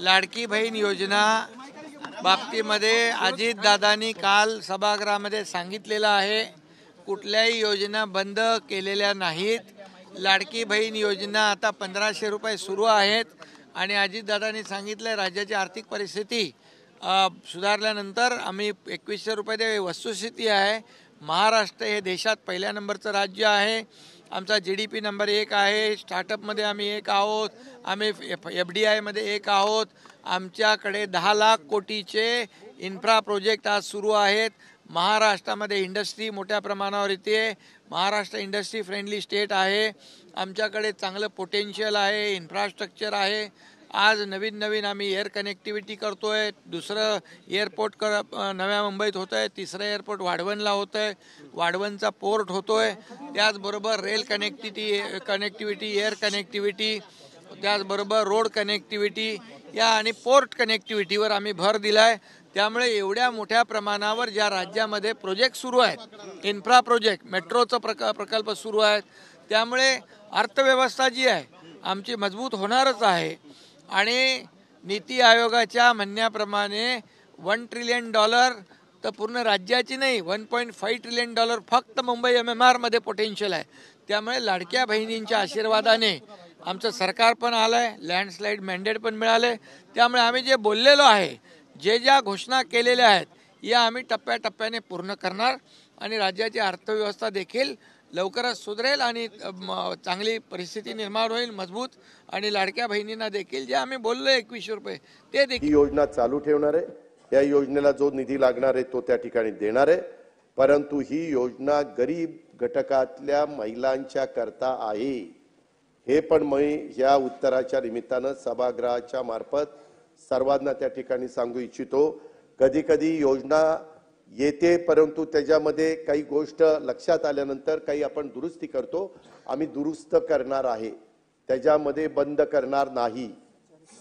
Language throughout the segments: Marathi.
लाडकी बहीण योजना बाबतीमध्ये अजितदादांनी काल सभागृहामध्ये सांगितलेलं आहे, कुठल्याही योजना बंद केलेल्या नाहीत. लाडकी बहीण योजना आता 1500 रुपये सुरू आहेत आणि अजितदादांनी सांगितलं राज्याची आर्थिक परिस्थिती सुधारल्यानंतर आम्ही 2100 रुपये वस्तुस्थिती आहे. महाराष्ट्र हे देशात पहिल्या नंबरचं राज्य आहे. आमचा GDP नंबर 1 आहे. स्टार्टअपमध्ये आम्ही 1 आहोत. आम्ही FDIमध्ये 1 आहोत. आमच्याकडे 10 लाख कोटीचे इन्फ्रा प्रोजेक्ट आज सुरू आहेत. महाराष्ट्रामध्ये इंडस्ट्री मोठ्या प्रमाणावर येते. महाराष्ट्र इंडस्ट्री फ्रेंडली स्टेट आहे. आमच्याकडे चांगलं पोटेन्शियल आहे, इन्फ्रास्ट्रक्चर आहे. आज नवीन आम्ही एअर कनेक्टिव्हिटी करतोय. दुसरं एअरपोर्ट नव्या मुंबईत होतं आहे. तिसरं एअरपोर्ट वाढवणला होतं आहे. वाढवणचा पोर्ट होतोय. त्याचबरोबर रेल कनेक्टिव्हिटी, एअर कनेक्टिव्हिटी, त्याचबरोबर रोड कनेक्टिव्हिटी या आणि पोर्ट कनेक्टिव्हिटीवर आम्ही भर दिला आहे. त्यामुळे एवढ्या मोठ्या प्रमाणावर ज्या राज्यामध्ये प्रोजेक्ट सुरू आहेत, इन्फ्रा प्रोजेक्ट, मेट्रोचं प्रकल्प सुरू आहेत, त्यामुळे अर्थव्यवस्था जी आहे आमची मजबूत होणारच आहे. आणि नीती आयोगाच्या म्हणण्याप्रमाणे $1 ट्रिलियन तर पूर्ण राज्याची नाही, $1.5 ट्रिलियन फक्त मुंबई MMR मध्ये पोटेन्शियल आहे. त्यामुळे लाडक्या बहिणींच्या आशीर्वादाने आमचं सरकार पण आलं आहे, लँडस्लाईड मॅन्डेट पण मिळाले. त्यामुळे आम्ही जे बोललेलो आहे, ज्या घोषणा केलेल्या आहेत, या आम्ही टप्प्याटप्प्याने पूर्ण करणार आणि राज्याची अर्थव्यवस्था देखील लवकरच सुधरेल आणि चांगली परिस्थिती निर्माण होईल, मजबूत. आणि लाडक्या बहिणींना देखील जे आम्ही बोललो 2100 रुपये ते देखील ही योजना चालू ठेवणार आहे. या योजनेला जो निधी लागणार आहे तो त्या ठिकाणी देणार आहे. परंतु ही योजना गरीब घटकातल्या महिलांच्या करता आहे. हे पण मी या उत्तराच्या निमित्तानं सभागृहाच्या मार्फत सर्वांना त्या ठिकाणी सांगू इच्छितो. कधी कधी योजना येते परंतु त्याच्यामध्ये काही गोष्ट लक्षात आल्यानंतर काही आपण दुरुस्ती करतो. आम्ही दुरुस्त करणार आहे, त्याच्यामध्ये बंद करणार नाही.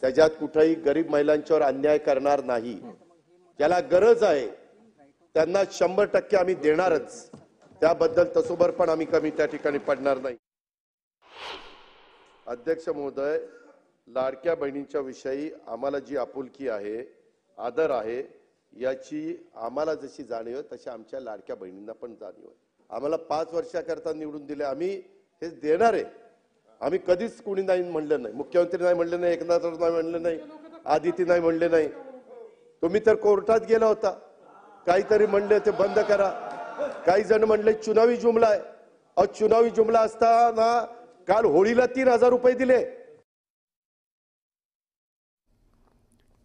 त्याच्यात कुठेही गरीब महिलांच्यावर अन्याय करणार नाही. ज्याला गरज आहे त्यांना 100% आम्ही देणारच. त्याबद्दल तसोबर पण आम्ही कमी त्या ठिकाणी पडणार नाही. अध्यक्ष महोदय, लाडक्या बहिणींच्या विषयी आम्हाला जी आपुलकी आहे, आदर आहे, याची आम्हाला जशी जाणीव आहे तशी आमच्या लाडक्या बहिणींना पण जाणीव आहे. आम्हाला 5 वर्षाकरता निवडून दिले, आम्ही हे देणार आहे. आम्ही कधीच कोणी नाही म्हणलं नाही. मुख्यमंत्री नाही म्हणले नाही, एकनाथ नाही म्हणले नाही, आदिती नाही म्हणले नाही. तुम्ही तर कोर्टात गेला होता, काहीतरी म्हणले ते बंद करा. काही जण म्हणले चुनावी जुमला आहे. चुनावी जुमला असताना काल होळीला 3000 रुपये दिले.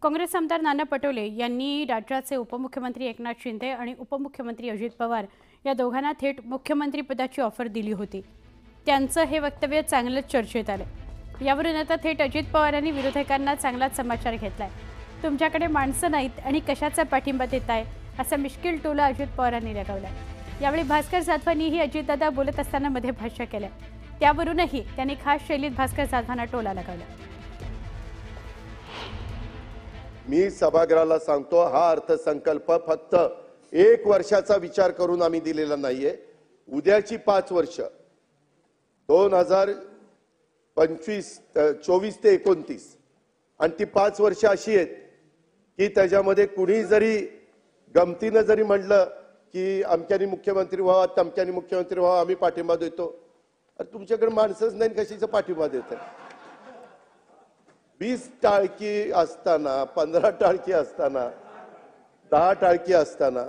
काँग्रेस आमदार नाना पटोले यांनी राज्याचे उपमुख्यमंत्री एकनाथ शिंदे आणि उपमुख्यमंत्री अजित पवार या दोघांना थेट मुख्यमंत्रीपदाची ऑफर दिली होती. त्यांचं हे वक्तव्य चांगलंच चर्चेत आलं. यावरून आता थेट अजित पवारांनी विरोधकांना चांगलाच समाचार घेतलाय. तुमच्याकडे माणसं नाहीत आणि कशाचा पाठिंबा देताय असा मिश्किल टोला अजित पवारांनी लगावलाय. यावेळी भास्कर जाधवांनीही अजितदादा बोलत असताना मध्ये भाष्य केलं. त्यावरूनही त्यांनी खास शैलीत भास्कर जाधवांना टोला लगावला. मी सभागृहाला सांगतो, हा अर्थसंकल्प फक्त 1 वर्षाचा विचार करून आम्ही दिलेला नाहीये. उद्याची 5 वर्ष 2024 ते 29 आणि ती 5 वर्ष अशी आहेत की त्याच्यामध्ये कुणी जरी गमतीनं जरी म्हणलं की अमक्यानी मुख्यमंत्री व्हावा, तमक्यानी मुख्यमंत्री व्हावा, आम्ही पाठिंबा देतो. अरे तुमच्याकडे माणसंच नाही, कशाचा पाठिंबा देत? 20 टाळकी असताना, 15 टाळकी असताना, 10 टाळकी असताना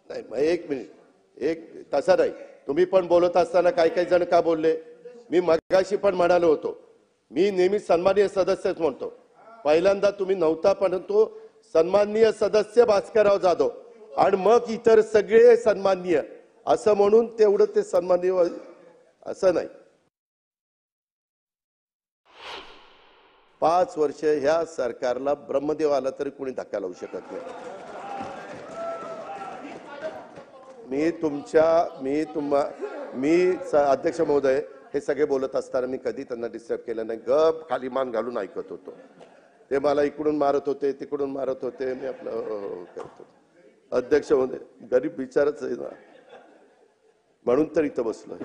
नाही. मग 1 मिनिट, तसं नाही. तुम्ही पण बोलत असताना काही जण का बोलले? मी मगाशी पण म्हणालो होतो, मी नेहमी सन्माननीय सदस्यच म्हणतो. पहिल्यांदा तुम्ही नव्हता, परंतु सन्माननीय सदस्य भास्करराव जाधव आणि मग इतर सगळे सन्माननीय असं म्हणून तेवढं ते सन्माननीय असं नाही. 5 वर्ष ह्या सरकारला ब्रह्मदेव आला तरी कोणी धक्का लावू शकत नाही. मी अध्यक्ष महोदय हे सगळे बोलत असताना मी कधी त्यांना डिस्टर्ब केलं नाही. गप खाली मान घालून ऐकत होतो. ते मला इकडून मारत होते, तिकडून मारत होते, मी आपलं करतो. अध्यक्ष महोदय, गरीब विचारच आहे ना, म्हणून तर इथं बसलोय.